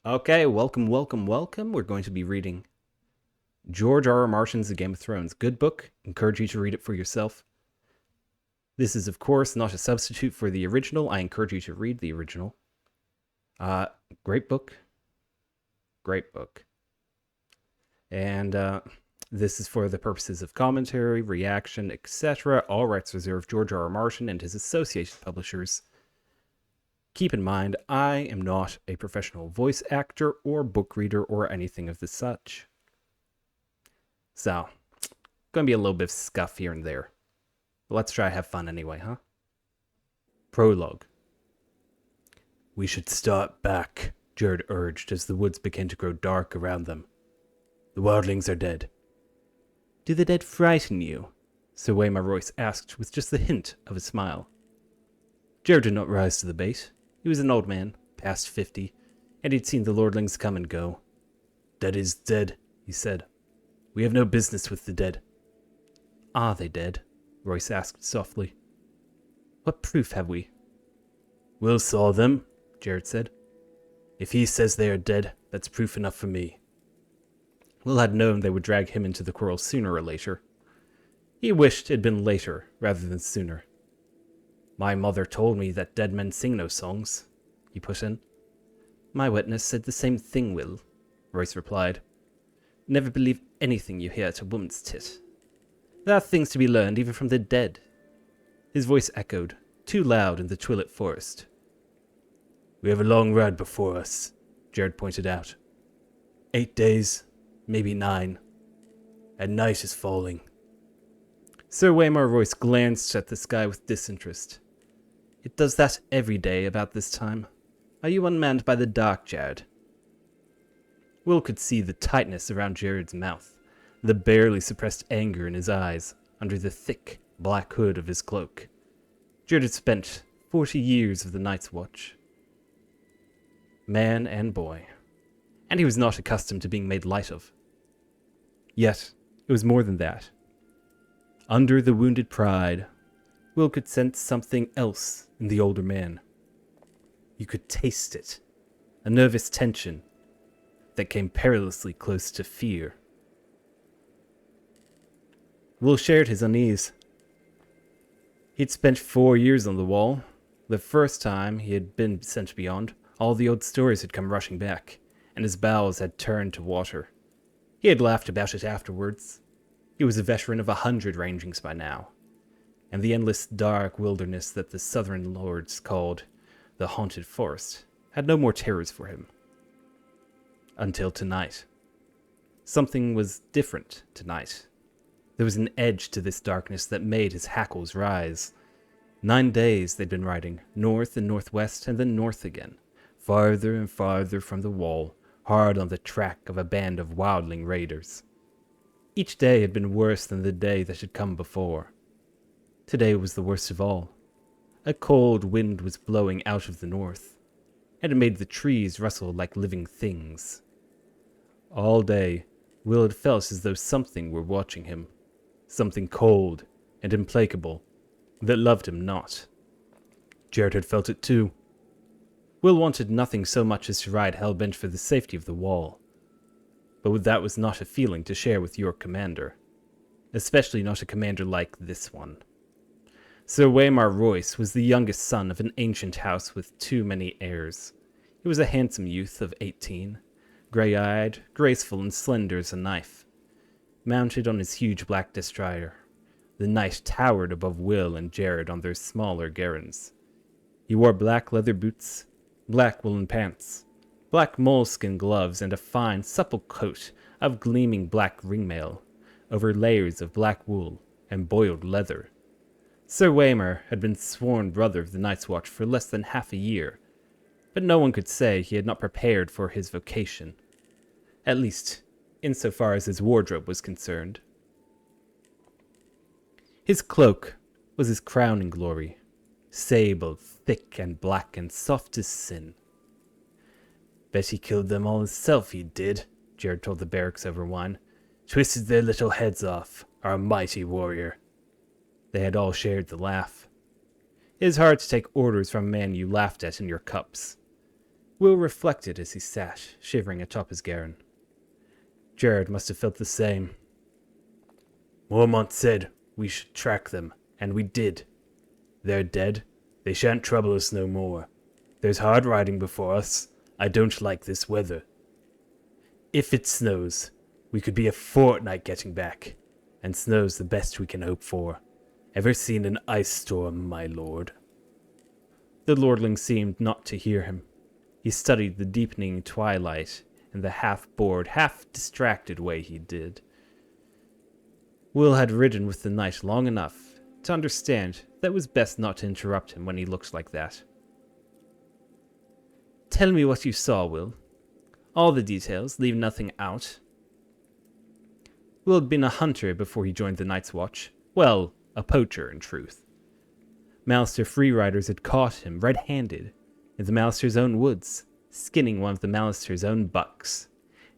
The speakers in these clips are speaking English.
Okay, welcome, welcome, welcome. We're going to be reading George R. R. Martin's The Game of Thrones. Good book. Encourage you to read it for yourself. This is, of course, not a substitute for the original. I encourage you to read the original. Great book. Great book. And this is for the purposes of commentary, reaction, etc. All rights reserved. George R. R. Martin and his associated publishers. Keep in mind, I am not a professional voice actor or book reader or anything of the such. So, gonna be a little bit of scuff here and there. But let's try to have fun anyway, huh? Prologue. We should start back, Jared urged as the woods began to grow dark around them. The wildlings are dead. Do the dead frighten you? Sir Waymar Royce asked with just the hint of a smile. Jared did not rise to the bait. He was an old man, past 50, and he'd seen the lordlings come and go. Dead is dead, he said. We have no business with the dead. Are they dead? Royce asked softly. What proof have we? Will saw them, Jared said. If he says they are dead, that's proof enough for me. Will had known they would drag him into the quarrel sooner or later. He wished it had been later rather than sooner. My mother told me that dead men sing no songs, he put in. My witness said the same thing, Will, Royce replied. Never believe anything you hear at a woman's tit. There are things to be learned even from the dead. His voice echoed, too loud in the twilit forest. We have a long ride before us, Jared pointed out. 8 days, maybe 9. And night is falling. Sir Waymar Royce glanced at the sky with disinterest. It does that every day about this time. Are you unmanned by the dark, Jared? Will could see the tightness around Jared's mouth, the barely suppressed anger in his eyes under the thick, black hood of his cloak. Jared had spent 40 years of the Night's Watch. Man and boy. And he was not accustomed to being made light of. Yet, it was more than that. Under the wounded pride, Will could sense something else in the older man. You could taste it, a nervous tension that came perilously close to fear. Will shared his unease. He'd spent 4 years on the wall. The first time he had been sent beyond, all the old stories had come rushing back, and his bowels had turned to water. He had laughed about it afterwards. He was a veteran of 100 rangings by now, and the endless dark wilderness that the southern lords called the Haunted Forest had no more terrors for him. Until tonight. Something was different tonight. There was an edge to this darkness that made his hackles rise. 9 days they'd been riding, north and northwest and then north again, farther and farther from the wall, hard on the track of a band of wildling raiders. Each day had been worse than the day that had come before. Today was the worst of all. A cold wind was blowing out of the north, and it made the trees rustle like living things. All day, Will had felt as though something were watching him, something cold and implacable that loved him not. Jared had felt it too. Will wanted nothing so much as to ride hell-bent for the safety of the wall. But that was not a feeling to share with your commander, especially not a commander like this one. Sir Waymar Royce was the youngest son of an ancient house with too many heirs. He was a handsome youth of 18, grey-eyed, graceful and slender as a knife. Mounted on his huge black destrider, the knight towered above Will and Jared on their smaller garrons. He wore black leather boots, black woolen pants, black moleskin gloves, and a fine, supple coat of gleaming black ringmail, over layers of black wool and boiled leather. Sir Waymar had been sworn brother of the Night's Watch for less than half a year, but no one could say he had not prepared for his vocation, at least insofar as his wardrobe was concerned. His cloak was his crowning glory, sable, thick and black and soft as sin. Bet he killed them all himself, he did, Jared told the barracks over wine. Twisted their little heads off, our mighty warrior. They had all shared the laugh. It is hard to take orders from a man you laughed at in your cups. Will reflected as he sat, shivering atop his garron. Jared must have felt the same. Mormont said we should track them, and we did. They're dead. They shan't trouble us no more. There's hard riding before us. I don't like this weather. If it snows, we could be a fortnight getting back, and snow's the best we can hope for. Ever seen an ice storm, my lord? The lordling seemed not to hear him. He studied the deepening twilight in the half-bored, half-distracted way he did. Will had ridden with the knight long enough to understand that it was best not to interrupt him when he looked like that. Tell me what you saw, Will. All the details, leave nothing out. Will had been a hunter before he joined the Night's Watch. Well, a poacher, in truth. Malister Freeriders had caught him red-handed in the Malister's own woods, skinning one of the Malister's own bucks,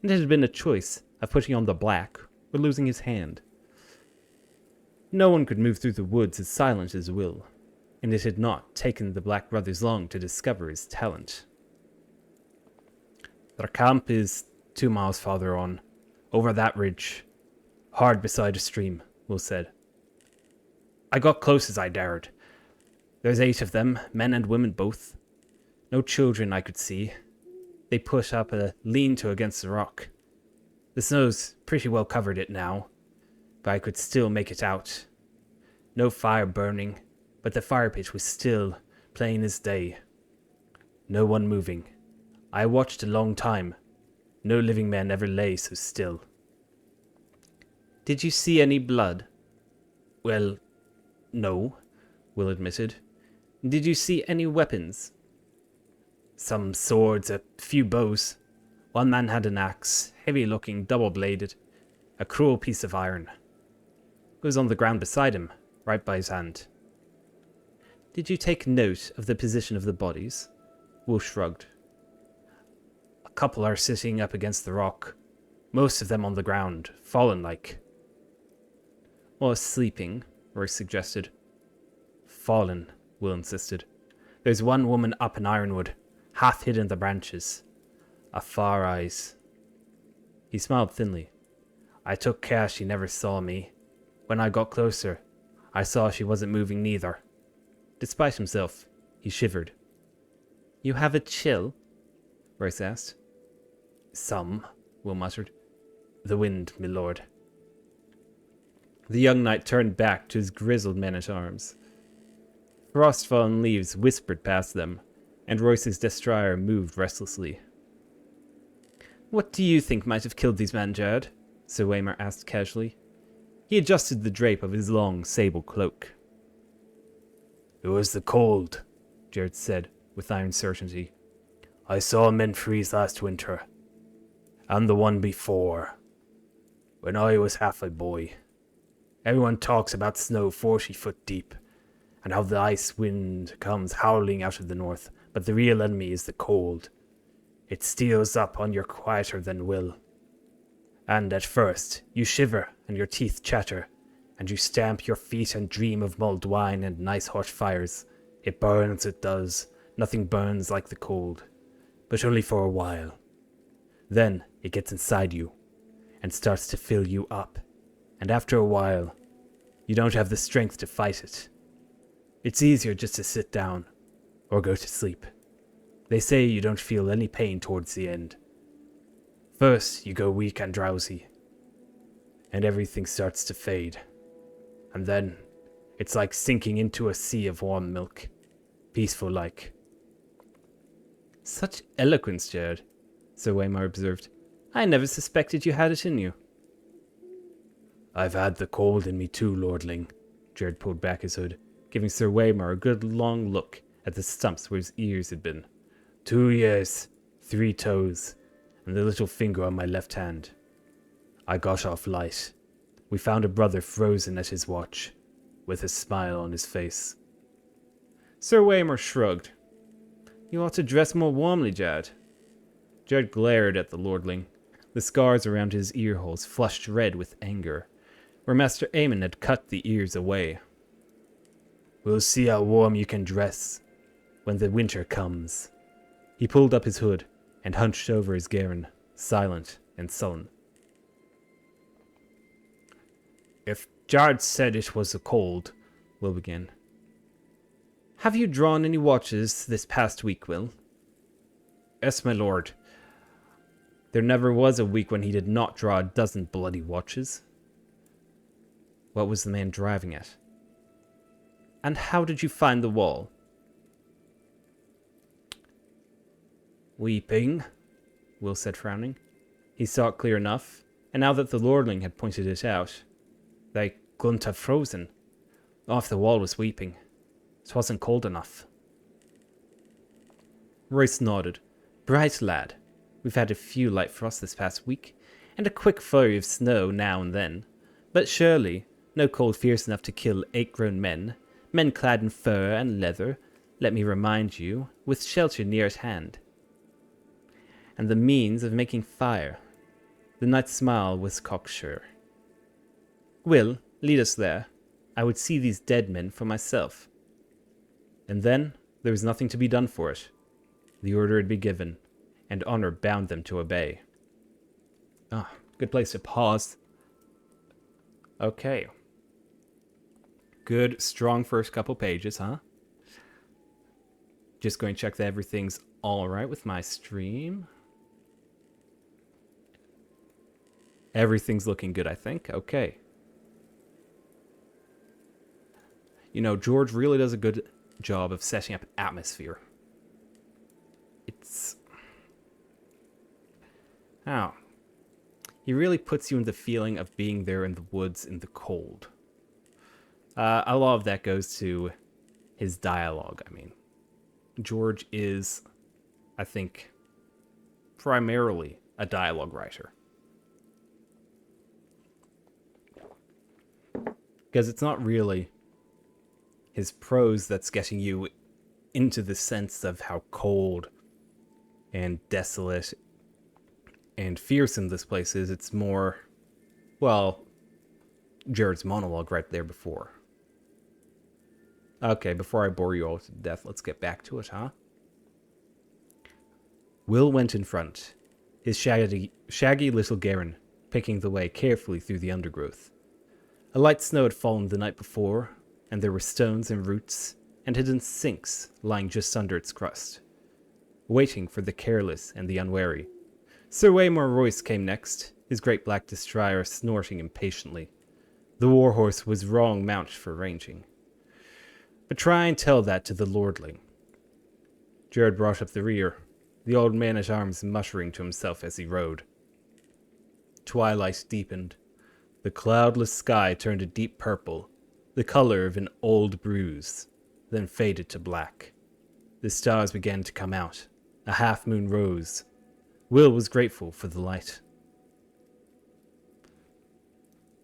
and it had been a choice of putting on the black or losing his hand. No one could move through the woods as silent as Will, and it had not taken the Black Brothers long to discover his talent. Their camp is 2 miles farther on, over that ridge, hard beside a stream, Will said. I got close as I dared. There's 8 of them, men and women both. No children I could see. They put up a lean-to against the rock. The snow's pretty well covered it now, but I could still make it out. No fire burning, but the fire pit was still plain as day. No one moving. I watched a long time. No living man ever lay so still. Did you see any blood? Well, no, Will admitted. Did you see any weapons? Some swords, a few bows. One man had an axe, heavy-looking, double-bladed. A cruel piece of iron. It was on the ground beside him, right by his hand. Did you take note of the position of the bodies? Will shrugged. A couple are sitting up against the rock. Most of them on the ground, fallen like. Or sleeping, Royce suggested. Fallen, Will insisted. There's one woman up in Ironwood, half hid in the branches. A far eyes. He smiled thinly. I took care she never saw me. When I got closer, I saw she wasn't moving neither. Despite himself, he shivered. You have a chill? Royce asked. Some, Will muttered. The wind, my lord. The young knight turned back to his grizzled men-at-arms. Frost-fallen leaves whispered past them, and Royce's destrier moved restlessly. What do you think might have killed these men, Jared? Sir Waymar asked casually. He adjusted the drape of his long sable cloak. It was the cold, Jared said, with iron certainty. I saw men freeze last winter, and the one before, when I was half a boy. Everyone talks about snow 40 foot deep, and how the ice wind comes howling out of the north, but the real enemy is the cold. It steals up on you quieter than will. And at first, you shiver and your teeth chatter, and you stamp your feet and dream of mulled wine and nice hot fires. It burns, it does. Nothing burns like the cold, but only for a while. Then it gets inside you, and starts to fill you up, and after a while, you don't have the strength to fight it. It's easier just to sit down, or go to sleep. They say you don't feel any pain towards the end. First, you go weak and drowsy, and everything starts to fade. And then, it's like sinking into a sea of warm milk, peaceful like. Such eloquence, Jared, Sir Waymar observed. I never suspected you had it in you. I've had the cold in me too, lordling. Jared pulled back his hood, giving Sir Waymar a good long look at the stumps where his ears had been. 2 years, 3 toes, and the little finger on my left hand. I got off light. We found a brother frozen at his watch, with a smile on his face. Sir Waymar shrugged. You ought to dress more warmly, Jared. Jared glared at the lordling. The scars around his ear holes flushed red with anger, where Master Aemon had cut the ears away. We'll see how warm you can dress when the winter comes. He pulled up his hood and hunched over his garron, silent and sullen. If Jared said it was a cold, Will began. Have you drawn any watches this past week, Will? Yes, my lord. There never was a week when he did not draw a dozen bloody watches. What was the man driving at? And how did you find the wall? Weeping, Will said, frowning. He saw it clear enough, and now that the lordling had pointed it out, they couldn't have frozen. Off the wall was weeping. It wasn't cold enough. Royce nodded. Bright lad. We've had a few light frosts this past week, and a quick flurry of snow now and then. But surely, no cold fierce enough to kill 8 grown men, men clad in fur and leather, let me remind you, with shelter near at hand. And the means of making fire. The knight's smile was cocksure. Will, lead us there. I would see these dead men for myself. And then there was nothing to be done for it. The order had been given, and honor bound them to obey. Ah, good place to pause. Okay. Good, strong first couple pages, huh? Just going to check that everything's alright with my stream. Everything's looking good, I think. Okay. You know, George really does a good job of setting up atmosphere. It's... Oh. He really puts you in the feeling of being there in the woods in the cold. A lot of that goes to his dialogue. I mean, George is, I think, primarily a dialogue writer. Because it's not really his prose that's getting you into the sense of how cold and desolate and fearsome this place is. It's more, well, Jared's monologue right there before. Okay, before I bore you all to death, let's get back to it, huh? Will went in front, his shaggy little garron picking the way carefully through the undergrowth. A light snow had fallen the night before, and there were stones and roots and hidden sinks lying just under its crust, waiting for the careless and the unwary. Sir Waymore Royce came next, his great black destrier snorting impatiently. The warhorse was wrong mount for ranging. But try and tell that to the lordling. Jared brought up the rear, the old man-at-arms muttering to himself as he rode. Twilight deepened. The cloudless sky turned a deep purple, the color of an old bruise, then faded to black. The stars began to come out. A half-moon rose. Will was grateful for the light.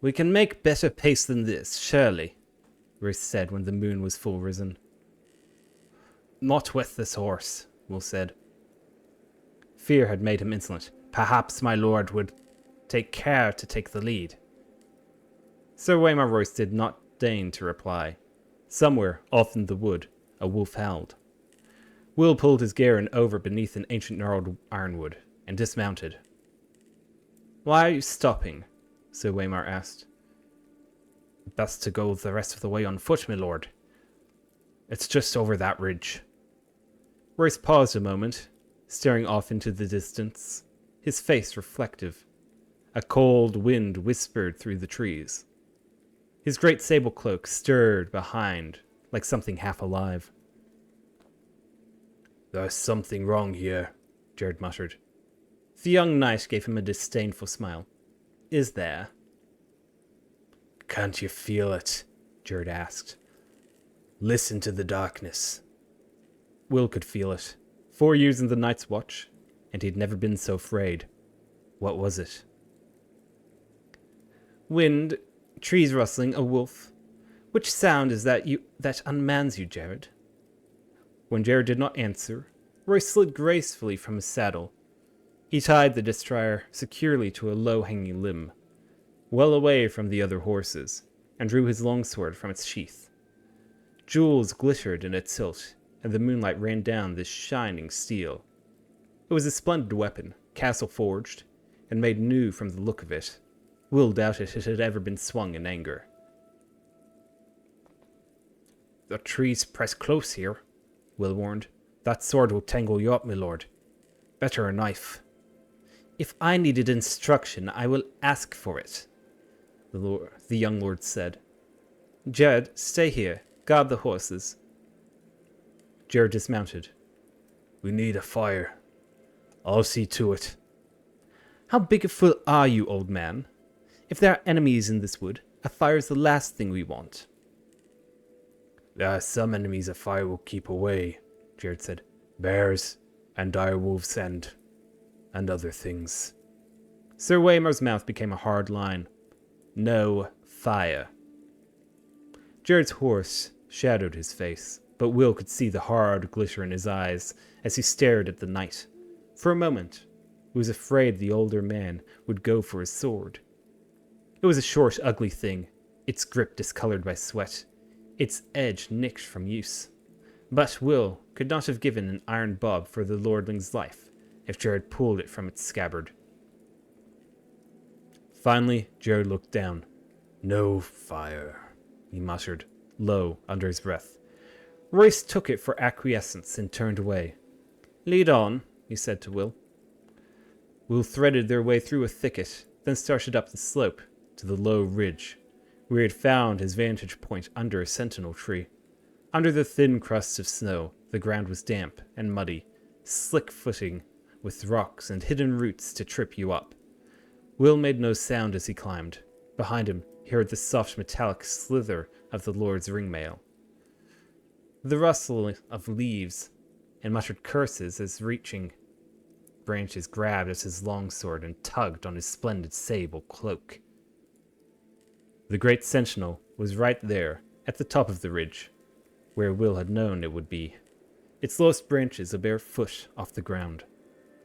We can make better pace than this, surely, Royce said when the moon was full risen. Not with this horse, Will said. Fear had made him insolent. Perhaps my lord would take care to take the lead. Sir Waymore Royce did not deign to reply. Somewhere, off in the wood, a wolf howled. Will pulled his garron over beneath an ancient gnarled ironwood, and dismounted. Why are you stopping? Sir Waymore asked. Best to go the rest of the way on foot, my lord. It's just over that ridge. Royce paused a moment, staring off into the distance, his face reflective. A cold wind whispered through the trees. His great sable cloak stirred behind, like something half alive. There's something wrong here, Jared muttered. The young knight gave him a disdainful smile. Is there? Can't you feel it? Jared asked. Listen to the darkness. Will could feel it. 4 years in the Night's Watch, and he'd never been so afraid. What was it? Wind, trees rustling, a wolf. Which sound is that that unmans you, Jared? When Jared did not answer, Royce slid gracefully from his saddle. He tied the destrier securely to a low-hanging limb, well away from the other horses, and drew his longsword from its sheath. Jewels glittered in its hilt, and the moonlight ran down this shining steel, It was a splendid weapon, castle forged, and made new from the look of it. Will doubted it had ever been swung in anger. "The trees press close here," Will warned. "That sword will tangle you up, my lord. Better a knife." "If I needed instruction, I will ask for it," the young lord said. "Jared, stay here. Guard the horses." Jared dismounted. "We need a fire. I'll see to it." "How big a fool are you, old man? If there are enemies in this wood, a fire is the last thing we want." "There are some enemies a fire will keep away," Jared said. "Bears and dire wolves and other things." Sir Waymar's mouth became a hard line. "No fire." Jared's horse shadowed his face, but Will could see the hard glitter in his eyes as he stared at the knight. For a moment, he was afraid the older man would go for his sword. It was a short, ugly thing, its grip discolored by sweat, its edge nicked from use. But Will could not have given an iron bob for the lordling's life if Jared pulled it from its scabbard. Finally, Jared looked down. "No fire," he muttered, low, under his breath. Royce took it for acquiescence and turned away. "Lead on," he said to Will. Will threaded their way through a thicket, then started up the slope to the low ridge, where he had found his vantage point under a sentinel tree. Under the thin crust of snow, the ground was damp and muddy, slick footing with rocks and hidden roots to trip you up. Will made no sound as he climbed. Behind him, he heard the soft metallic slither of the Lord's ringmail, the rustle of leaves, and muttered curses as reaching branches grabbed at his longsword and tugged on his splendid sable cloak. The great sentinel was right there, at the top of the ridge, where Will had known it would be, its lowest branches a bare foot off the ground.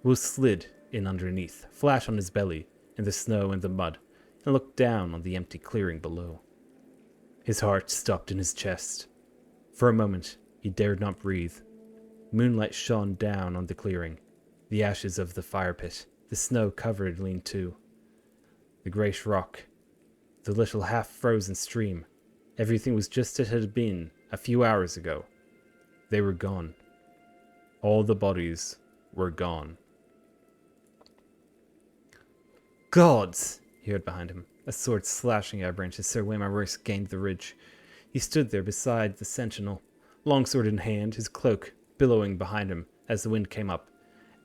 Will slid in underneath, flat on his belly, in the snow and the mud, and looked down on the empty clearing below. His heart stopped in his chest. For a moment, he dared not breathe. Moonlight shone down on the clearing, the ashes of the fire pit, the snow-covered lean-to, the great rock, the little half-frozen stream. Everything was just as it had been a few hours ago. They were gone. All the bodies were gone. "Gods!" he heard behind him, a sword slashing at a branch as Sir Waymar Royce gained the ridge. He stood there beside the sentinel, longsword in hand, his cloak billowing behind him as the wind came up,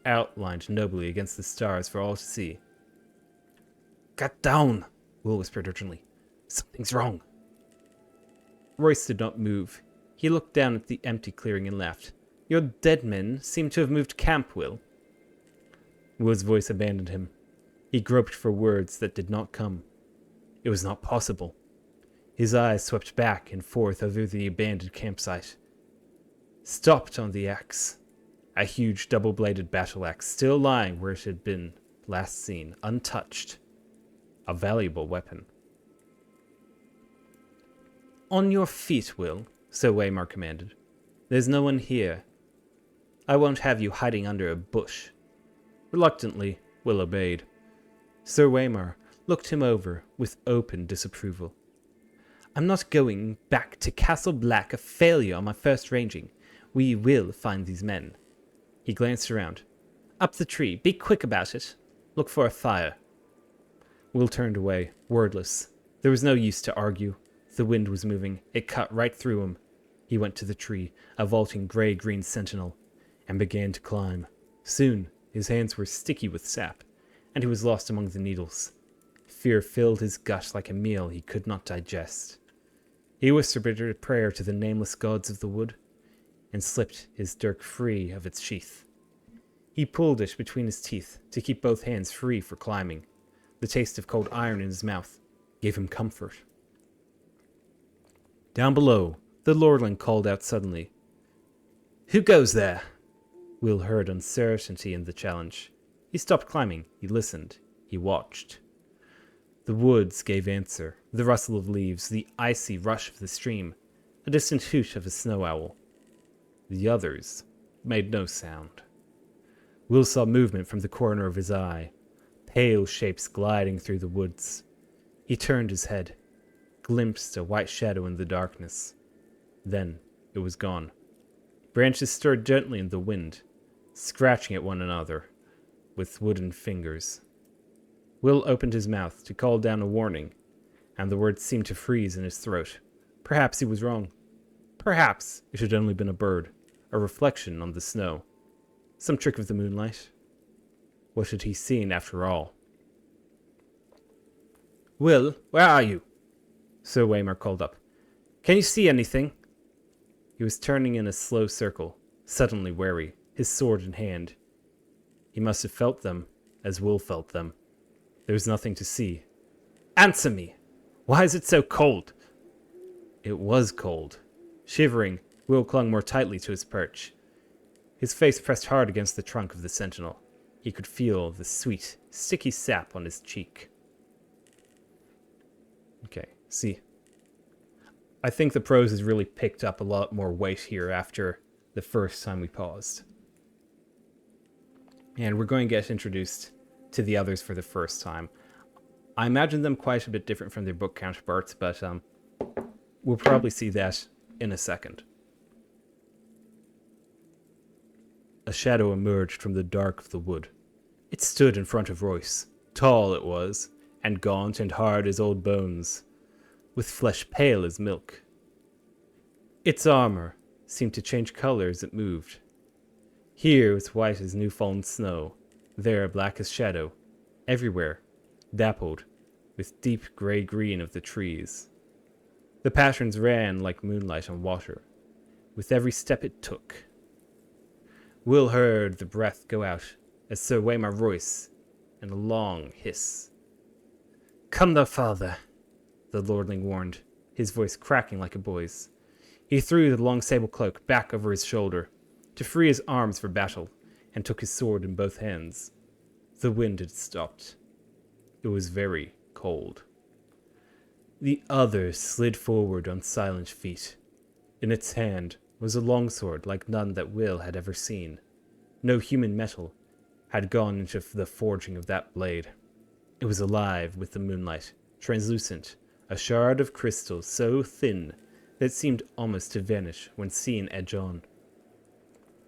outlined nobly against the stars for all to see. "Get down!" Will whispered urgently. "Something's wrong." Royce did not move. He looked down at the empty clearing and laughed. "Your dead men seem to have moved camp, Will." Will's voice abandoned him. He groped for words that did not come. It was not possible. His eyes swept back and forth over the abandoned campsite. Stopped on the axe. A huge double-bladed battle axe, still lying where it had been last seen, untouched. A valuable weapon. "On your feet, Will," Sir Waymar commanded. "There's no one here. I won't have you hiding under a bush." Reluctantly, Will obeyed. Sir Waymar looked him over with open disapproval. "I'm not going back to Castle Black a failure on my first ranging. We will find these men." He glanced around. "Up the tree. Be quick about it. Look for a fire." Will turned away, wordless. There was no use to argue. The wind was moving. It cut right through him. He went to the tree, a vaulting gray-green sentinel, and began to climb. Soon, his hands were sticky with sap, and he was lost among the needles. Fear filled his gut like a meal he could not digest. He whispered a prayer to the nameless gods of the wood, and slipped his dirk free of its sheath. He pulled it between his teeth to keep both hands free for climbing. The taste of cold iron in his mouth gave him comfort. Down below, the lordling called out suddenly. "Who goes there?" Will heard uncertainty in the challenge. He stopped climbing. He listened. He watched. The woods gave answer, the rustle of leaves, the icy rush of the stream, a distant hoot of a snow owl. The others made no sound. Will saw movement from the corner of his eye, pale shapes gliding through the woods. He turned his head, glimpsed a white shadow in the darkness. Then it was gone. Branches stirred gently in the wind, scratching at one another with wooden fingers. Will opened his mouth to call down a warning, and the words seemed to freeze in his throat. Perhaps he was wrong. Perhaps it had only been a bird, a reflection on the snow. Some trick of the moonlight. What had he seen after all? "Will, where are you?" Sir Waymar called up. "Can you see anything?" He was turning in a slow circle, suddenly wary, his sword in hand. He must have felt them, as Will felt them. There was nothing to see. "Answer me! Why is it so cold?" It was cold. Shivering, Will clung more tightly to his perch. His face pressed hard against the trunk of the sentinel. He could feel the sweet, sticky sap on his cheek. Okay, see. I think the prose has really picked up a lot more weight here after the first time we paused. And we're going to get introduced to the others for the first time. I imagine them quite a bit different from their book counterparts, but we'll probably see that in a second. A shadow emerged from the dark of the wood. It stood in front of Royce. Tall it was, and gaunt and hard as old bones, with flesh pale as milk. Its armor seemed to change color as it moved. Here it was white as new-fallen snow, there black as shadow, everywhere dappled with deep gray-green of the trees. The patterns ran like moonlight on water, with every step it took. Will heard the breath go out as Sir Waymar Royce in a long hiss. "Come no farther," the lordling warned, his voice cracking like a boy's. He threw the long sable cloak back over his shoulder to free his arms for battle, and took his sword in both hands. The wind had stopped. It was very cold. The other slid forward on silent feet. In its hand was a longsword like none that Will had ever seen. No human metal had gone into the forging of that blade. It was alive with the moonlight, translucent, a shard of crystal so thin that it seemed almost to vanish when seen edge on.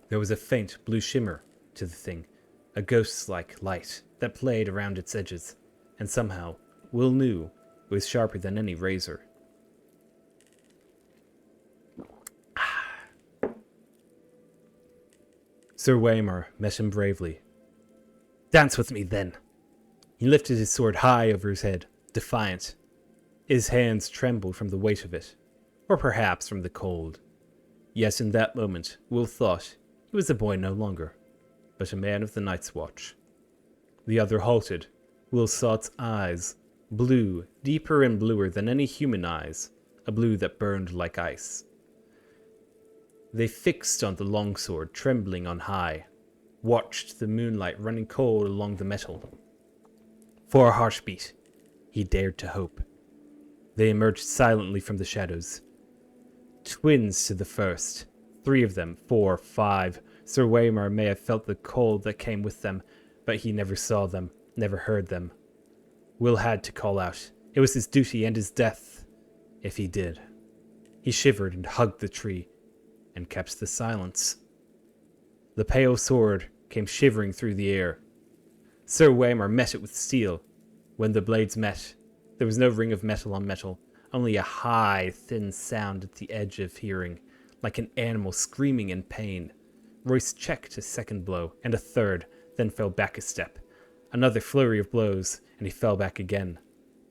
There was a faint blue shimmer to the thing, a ghost-like light that played around its edges, and somehow Will knew it was sharper than any razor. Sir Waymar met him bravely. "Dance with me, then." He lifted his sword high over his head, defiant. His hands trembled from the weight of it, or perhaps from the cold. Yes, in that moment, Will thought he was a boy no longer, but a man of the Night's Watch. The other halted. Will saw its eyes, blue, deeper and bluer than any human eyes, a blue that burned like ice. They fixed on the longsword trembling on high, watched the moonlight running cold along the metal. For a heartbeat, he dared to hope. They emerged silently from the shadows. Twins to the first, 3 of them, 4, 5. Sir Waymar may have felt the cold that came with them, but he never saw them, never heard them. Will had to call out. It was his duty and his death, if he did. He shivered and hugged the tree, and kept the silence. The pale sword came shivering through the air. Sir Waymar met it with steel. When the blades met, there was no ring of metal on metal, only a high, thin sound at the edge of hearing, like an animal screaming in pain. Royce checked a second blow, and a third, then fell back a step. Another flurry of blows, and he fell back again.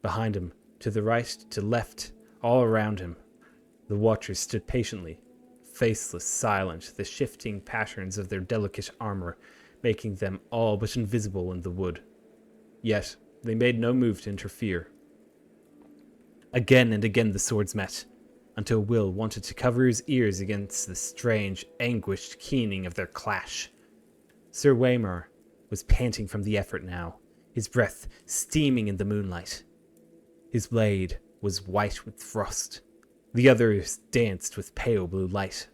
Behind him, to the right, to left, all around him, the watchers stood patiently, faceless, silent, the shifting patterns of their delicate armor making them all but invisible in the wood. Yet they made no move to interfere. Again and again the swords met, until Will wanted to cover his ears against the strange, anguished keening of their clash. Sir Waymar was panting from the effort now, his breath steaming in the moonlight. His blade was white with frost. The others danced with pale blue light.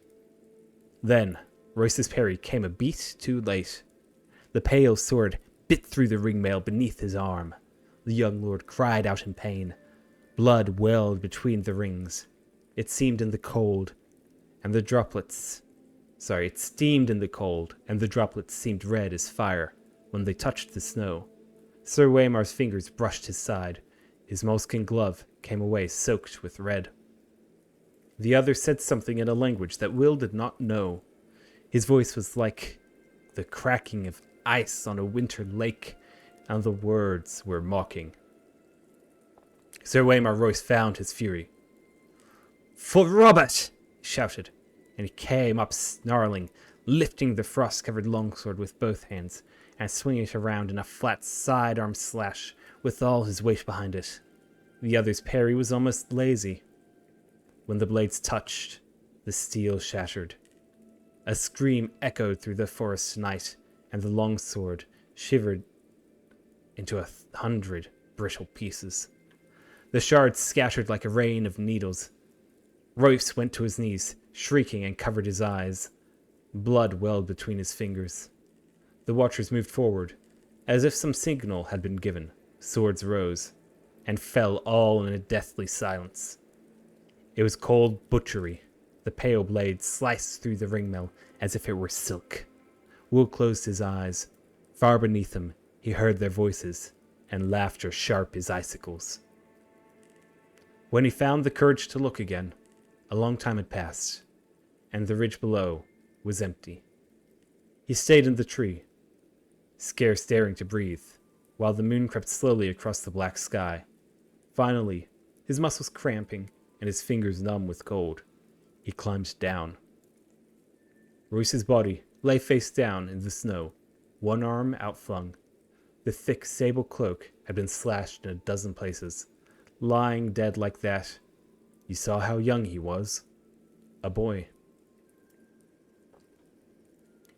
Then Royce's parry came a beat too late. The pale sword bit through the ringmail beneath his arm. The young lord cried out in pain. Blood welled between the rings. It seemed in the cold, and the droplets... it steamed in the cold, and the droplets seemed red as fire when they touched the snow. Sir Waymar's fingers brushed his side. His moleskin glove came away soaked with red. The other said something in a language that Will did not know. His voice was like the cracking of ice on a winter lake, and the words were mocking. Sir Waymar Royce found his fury. "For Robert!" he shouted, and he came up snarling, lifting the frost-covered longsword with both hands, and swinging it around in a flat sidearm slash with all his weight behind it. The other's parry was almost lazy. When the blades touched, the steel shattered. A scream echoed through the forest night, and the longsword shivered into 100 brittle pieces. The shards scattered like a rain of needles. Royce went to his knees, shrieking, and covered his eyes. Blood welled between his fingers. The watchers moved forward, as if some signal had been given. Swords rose, and fell all in a deathly silence. It was cold butchery. The pale blade sliced through the ringmail as if it were silk. Will closed his eyes. Far beneath him, he heard their voices, and laughter sharp as icicles. When he found the courage to look again, a long time had passed, and the ridge below was empty. He stayed in the tree, scarce daring to breathe, while the moon crept slowly across the black sky. Finally, his muscles cramping and his fingers numb with cold, he climbed down. Royce's body lay face down in the snow, one arm outflung. The thick sable cloak had been slashed in a dozen places. Lying dead like that, you saw how young he was. A boy.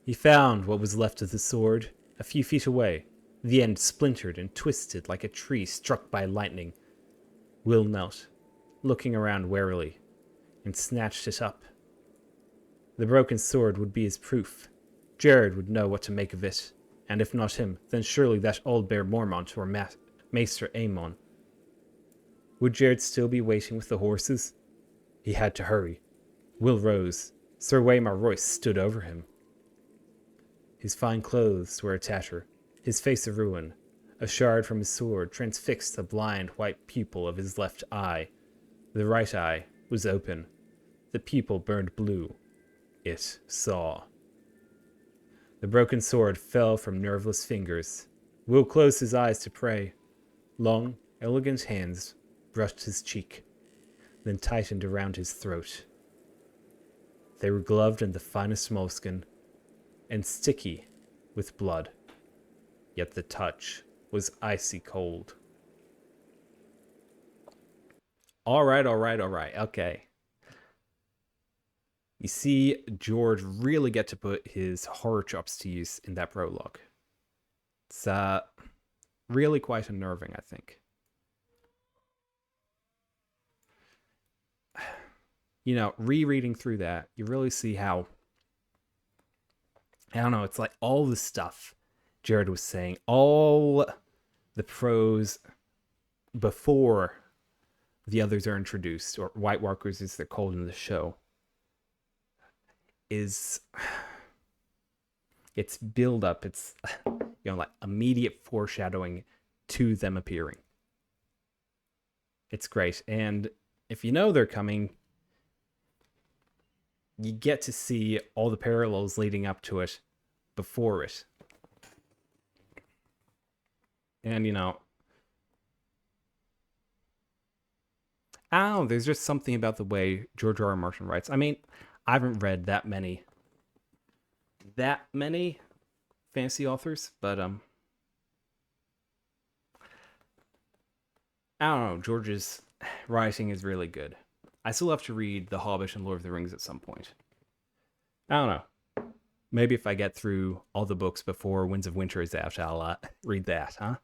He found what was left of the sword a few feet away, the end splintered and twisted like a tree struck by lightning. Will knelt, looking around warily, and snatched it up. The broken sword would be his proof. Jared would know what to make of it, and if not him, then surely that old bear Mormont or Maester Aemon. Would Jared still be waiting with the horses? He had to hurry. Will rose. Sir Waymar Royce stood over him. His fine clothes were a tatter, his face a ruin. A shard from his sword transfixed the blind white pupil of his left eye. The right eye was open. The pupil burned blue. It saw. The broken sword fell from nerveless fingers. Will closed his eyes to pray. Long, elegant hands brushed his cheek, then tightened around his throat. They were gloved in the finest moleskin, and sticky with blood, yet the touch was icy cold. All right, okay. You see George really get to put his horror chops to use in that prologue. It's really quite unnerving, I think. You know, rereading through that, you really see how, I don't know, it's like all the stuff Jared was saying, all the pros before the others are introduced, or White Walkers as they're called in the show, it's build up, it's, like immediate foreshadowing to them appearing. It's great, and if you know they're coming, you get to see all the parallels leading up to it before it. And, I don't know, there's just something about the way George R. R. Martin writes. I mean, I haven't read that many fantasy authors, but, I don't know, George's writing is really good. I still have to read The Hobbit and Lord of the Rings at some point. I don't know. Maybe if I get through all the books before Winds of Winter is out, I'll read that, huh?